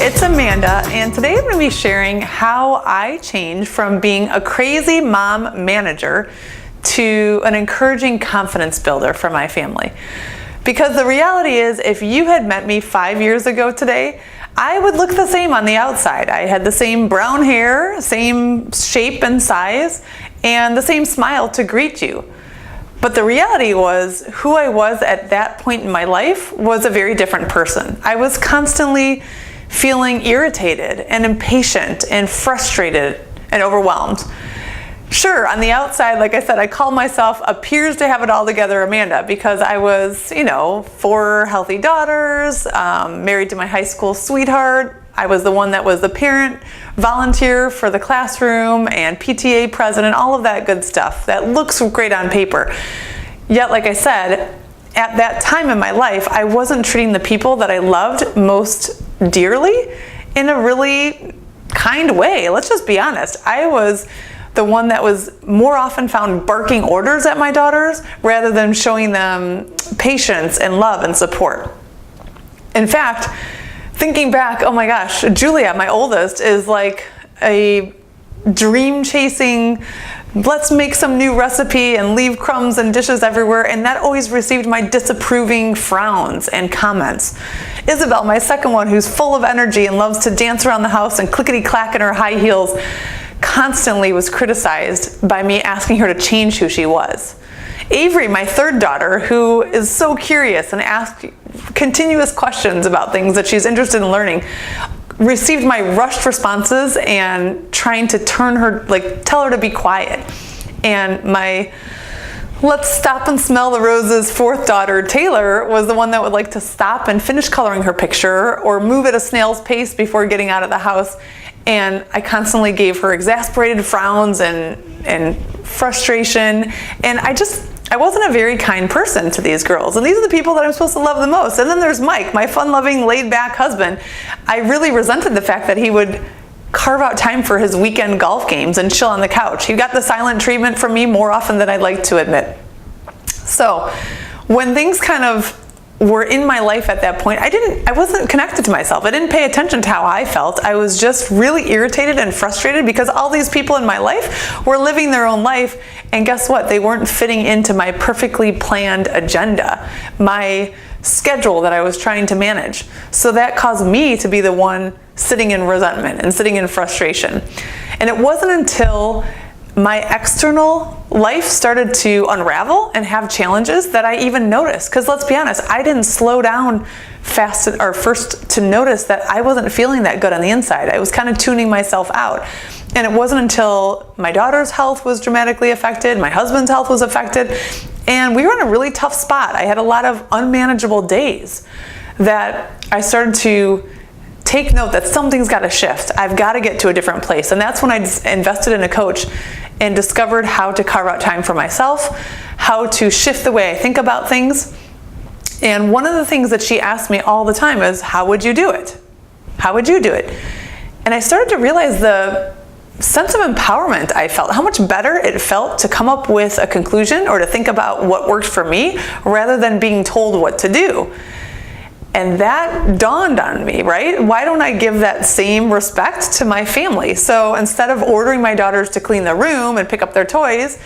it's Amanda, and today I'm going to be sharing how I changed from being a crazy mom manager to an encouraging confidence builder for my family. Because the reality is, if you had met me 5 years ago today, I would look the same on the outside. I had the same brown hair, same shape and size, and the same smile to greet you. But the reality was, who I was at that point in my life was a very different person. I was constantly feeling irritated and impatient and frustrated and overwhelmed. Sure, on the outside, like I said, I call myself appears to have it all together Amanda, because I was, 4 healthy daughters, married to my high school sweetheart. I was the one that was the parent volunteer for the classroom and PTA president, all of that good stuff that looks great on paper. Yet, like I said, at that time in my life, I wasn't treating the people that I loved most dearly in a really kind way. Let's just be honest. I was the one that was more often found barking orders at my daughters rather than showing them patience and love and support. In fact, thinking back, oh my gosh, Julia, my oldest, is like a dream chasing, let's make some new recipe and leave crumbs and dishes everywhere, and that always received my disapproving frowns and comments. Isabel, my second one, who's full of energy and loves to dance around the house and clickety-clack in her high heels, constantly was criticized by me asking her to change who she was. Avery, my third daughter, who is so curious and asks continuous questions about things that she's interested in learning, received my rushed responses and trying to tell her to be quiet. And my let's stop and smell the roses fourth daughter, Taylor, was the one that would like to stop and finish coloring her picture or move at a snail's pace before getting out of the house. And I constantly gave her exasperated frowns and frustration. And I wasn't a very kind person to these girls. And these are the people that I'm supposed to love the most. And then there's Mike, my fun-loving, laid-back husband. I really resented the fact that he would carve out time for his weekend golf games and chill on the couch. He got the silent treatment from me more often than I'd like to admit. So when things kind of were in my life at that point, I wasn't connected to myself. I didn't pay attention to how I felt. I was just really irritated and frustrated because all these people in my life were living their own life, and guess what? They weren't fitting into my perfectly planned agenda, my schedule that I was trying to manage. So that caused me to be the one sitting in resentment and sitting in frustration. And it wasn't until my external life started to unravel and have challenges that I even noticed. Because let's be honest, I didn't slow down first to notice that I wasn't feeling that good on the inside. I was kind of tuning myself out. And it wasn't until my daughter's health was dramatically affected, my husband's health was affected, and we were in a really tough spot. I had a lot of unmanageable days that I started to take note that something's got to shift. I've got to get to a different place. And that's when I invested in a coach and discovered how to carve out time for myself, how to shift the way I think about things. And one of the things that she asked me all the time is, how would you do it? How would you do it? And I started to realize the sense of empowerment I felt, how much better it felt to come up with a conclusion or to think about what worked for me rather than being told what to do. And that dawned on me, right? Why don't I give that same respect to my family? So instead of ordering my daughters to clean their room and pick up their toys,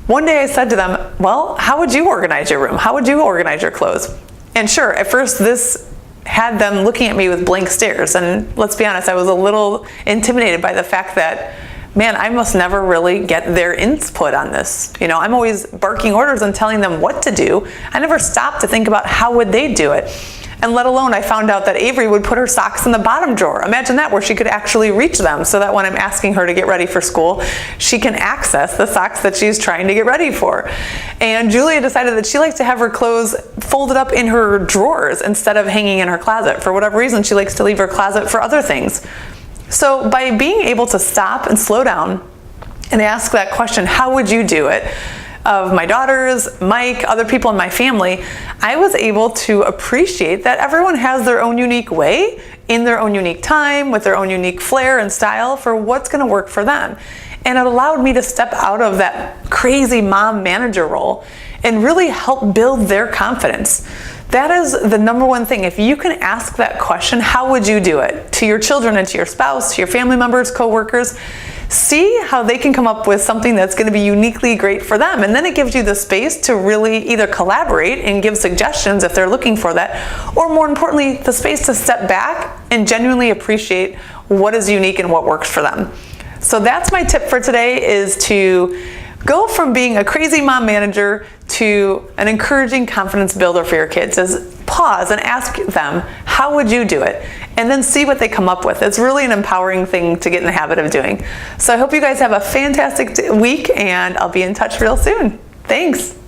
one day I said to them, well, how would you organize your room? How would you organize your clothes? And sure, at first this had them looking at me with blank stares. And let's be honest, I was a little intimidated by the fact that, man, I must never really get their input on this. I'm always barking orders and telling them what to do. I never stopped to think about how would they do it. And let alone, I found out that Avery would put her socks in the bottom drawer. Imagine that, where she could actually reach them so that when I'm asking her to get ready for school, she can access the socks that she's trying to get ready for. And Julia decided that she likes to have her clothes folded up in her drawers instead of hanging in her closet. For whatever reason, she likes to leave her closet for other things. So by being able to stop and slow down and ask that question, how would you do it, of my daughters, Mike, other people in my family, I was able to appreciate that everyone has their own unique way, in their own unique time, with their own unique flair and style for what's going to work for them. And it allowed me to step out of that crazy mom manager role and really help build their confidence. That is the number one thing. If you can ask that question, how would you do it? To your children and to your spouse, to your family members, coworkers, see how they can come up with something that's going to be uniquely great for them. And then it gives you the space to really either collaborate and give suggestions if they're looking for that, or more importantly, the space to step back and genuinely appreciate what is unique and what works for them. So that's my tip for today, is to go from being a crazy mom manager to an encouraging confidence builder for your kids. Is pause and ask them, how would you do it? And then see what they come up with. It's really an empowering thing to get in the habit of doing. So I hope you guys have a fantastic week, and I'll be in touch real soon. Thanks.